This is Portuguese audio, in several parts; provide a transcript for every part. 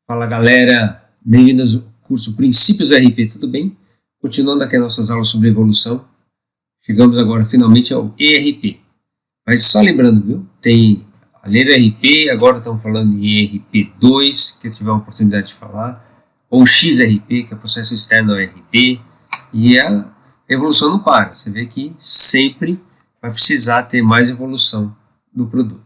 Fala galera, bem-vindos ao curso Princípios do RP, tudo bem? Continuando aqui as nossas aulas sobre evolução, chegamos agora finalmente ao ERP. Mas só lembrando, viu? Tem além do RP, agora estamos falando em ERP2, que eu tive a oportunidade de falar, ou XRP, que é o processo externo ao ERP, e a evolução não para, você vê que sempre vai precisar ter mais evolução do produto.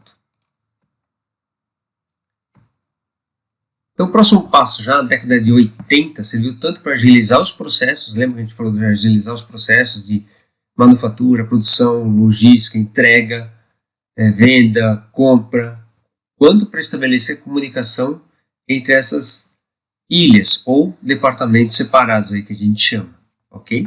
Então, o próximo passo, já na década de 80, serviu tanto para agilizar os processos, lembra que a gente falou de agilizar os processos de manufatura, produção, logística, entrega, venda, compra, quanto para estabelecer comunicação entre essas ilhas ou departamentos separados aí que a gente chama, ok?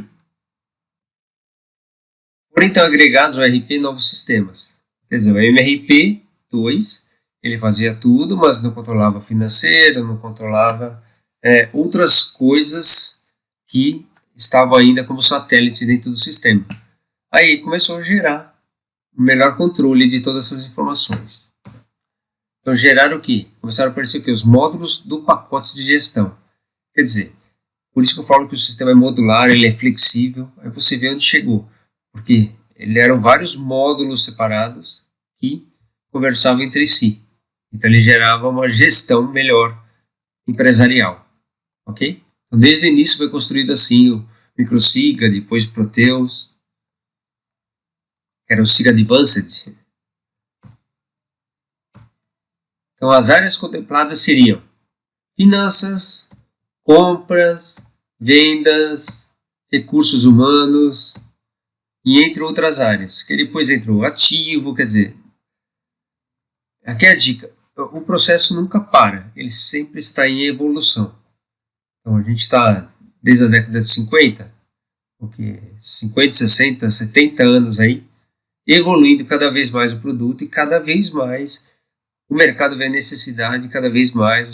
Foram então agregados ao RP novos sistemas, quer dizer, o MRP2, ele fazia tudo, mas não controlava financeiro, não controlava outras coisas que estavam ainda como satélite dentro do sistema. Aí começou a gerar o melhor controle de todas essas informações. Então geraram o quê? Começaram a aparecer o quê? Os módulos do pacote de gestão. Quer dizer, por isso que eu falo que o sistema é modular, ele é flexível, aí você vê onde chegou. Porque eram vários módulos separados que conversavam entre si. Então ele gerava uma gestão melhor empresarial, ok? Então desde o início foi construído assim o MicroSIGA, depois Proteus, que era o SIGA Advanced. Então as áreas contempladas seriam finanças, compras, vendas, recursos humanos e entre outras áreas, que depois entrou ativo, quer dizer, aqui é a dica. O processo nunca para, ele sempre está em evolução. Então a gente está desde a década de 50, 50, 60, 70 anos aí, evoluindo cada vez mais o produto e cada vez mais o mercado vê a necessidade, cada vez mais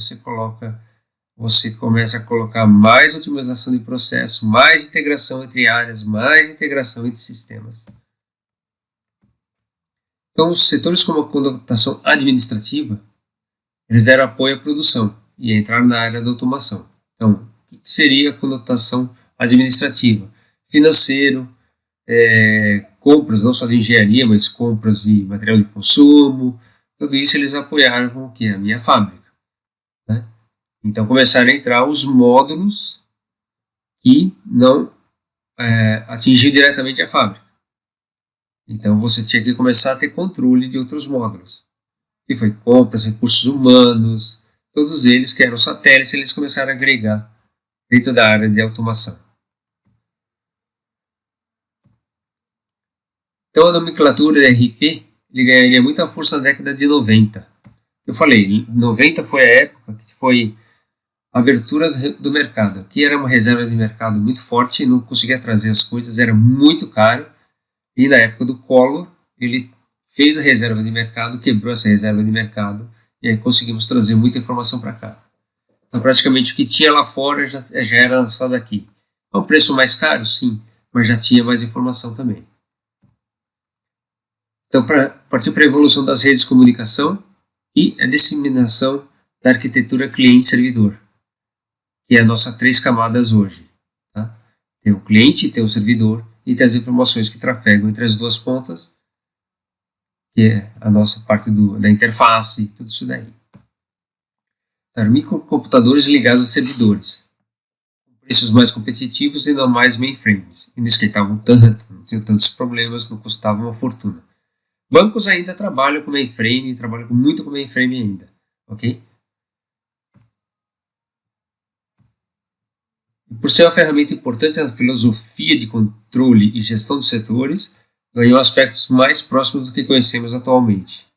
você começa a colocar mais otimização de processo, mais integração entre áreas, mais integração entre sistemas. Então os setores como a conotação administrativa, eles deram apoio à produção e entraram na área da automação. Então, o que seria a conotação administrativa? Financeiro, compras, não só de engenharia, mas compras de material de consumo, tudo isso eles apoiaram com o que? A minha fábrica. Né? Então, começaram a entrar os módulos que não atingiam diretamente a fábrica. Então, você tinha que começar a ter controle de outros módulos. Que foi compras, recursos humanos, todos eles que eram satélites, eles começaram a agregar dentro da área de automação. Então a nomenclatura RP ele ganharia muita força na década de 90. Eu falei, 90 foi a época que foi a abertura do mercado. Aqui era uma reserva de mercado muito forte, não conseguia trazer as coisas, era muito caro. E na época do Collor, ele fez a reserva de mercado, quebrou essa reserva de mercado, e aí conseguimos trazer muita informação para cá. Então, praticamente o que tinha lá fora já era lançado aqui. É um preço mais caro? Sim, mas já tinha mais informação também. Então, partiu para a evolução das redes de comunicação e a disseminação da arquitetura cliente-servidor, que é a nossa 3 camadas hoje. Tá? Tem o cliente, tem o servidor e tem as informações que trafegam entre as duas pontas, que é a nossa parte da interface, tudo isso daí. Eram microcomputadores ligados a servidores, com preços mais competitivos e não mais mainframes, e não esquentavam tanto, não tinham tantos problemas, não custavam uma fortuna. Bancos ainda trabalham com mainframe, trabalham muito com mainframe ainda, ok? E por ser uma ferramenta importante na filosofia de controle e gestão dos setores, ganhou aspectos mais próximos do que conhecemos atualmente.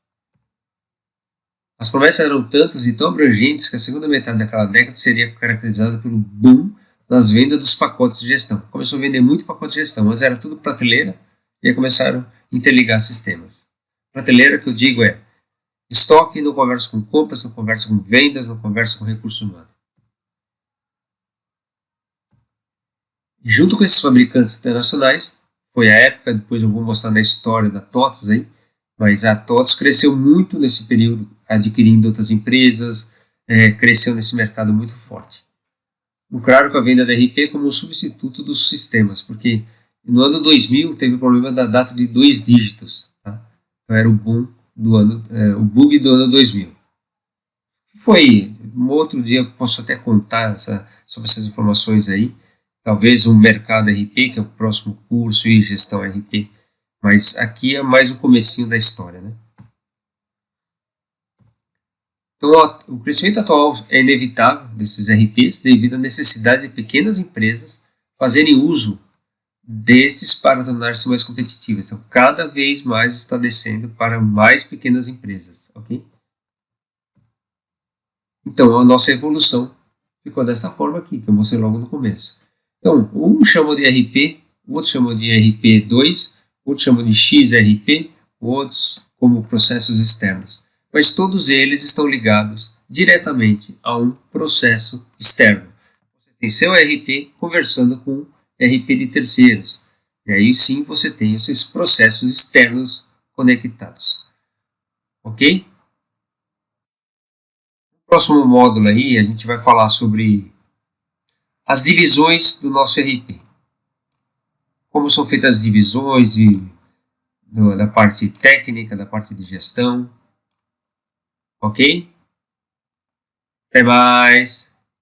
As promessas eram tantas e tão abrangentes que a segunda metade daquela década seria caracterizada pelo boom nas vendas dos pacotes de gestão. Começou a vender muito pacote de gestão, mas era tudo prateleira e aí começaram a interligar sistemas. Prateleira que eu digo é estoque, não conversa com compras, não conversa com vendas, não conversa com recursos humanos. E junto com esses fabricantes internacionais, foi a época, depois eu vou mostrar na história da TOTVS aí, mas a TOTVS cresceu muito nesse período, adquirindo outras empresas, cresceu nesse mercado muito forte. Lucraram com a venda da RP como um substituto dos sistemas, porque no ano 2000 teve o problema da data de 2 dígitos. Tá? Então era o boom do ano, o bug do ano 2000. Foi, um outro dia eu posso até contar sobre essas informações aí, talvez um mercado RP, que é o próximo curso, e gestão RP, mas aqui é mais o comecinho da história, né? Então, o crescimento atual é inevitável desses RPs devido à necessidade de pequenas empresas fazerem uso destes para tornar-se mais competitivas. Então, cada vez mais está descendo para mais pequenas empresas, ok? Então, a nossa evolução ficou dessa forma aqui, que eu mostrei logo no começo. Então, um chama de RP, o outro chama de RP2, outro chama de XRP, outros como processos externos. Mas todos eles estão ligados diretamente a um processo externo. Você tem seu RP conversando com RP de terceiros. E aí sim você tem esses processos externos conectados. Ok? No próximo módulo aí a gente vai falar sobre as divisões do nosso RP. Como são feitas as divisões da parte técnica, da parte de gestão. Ok? Até mais!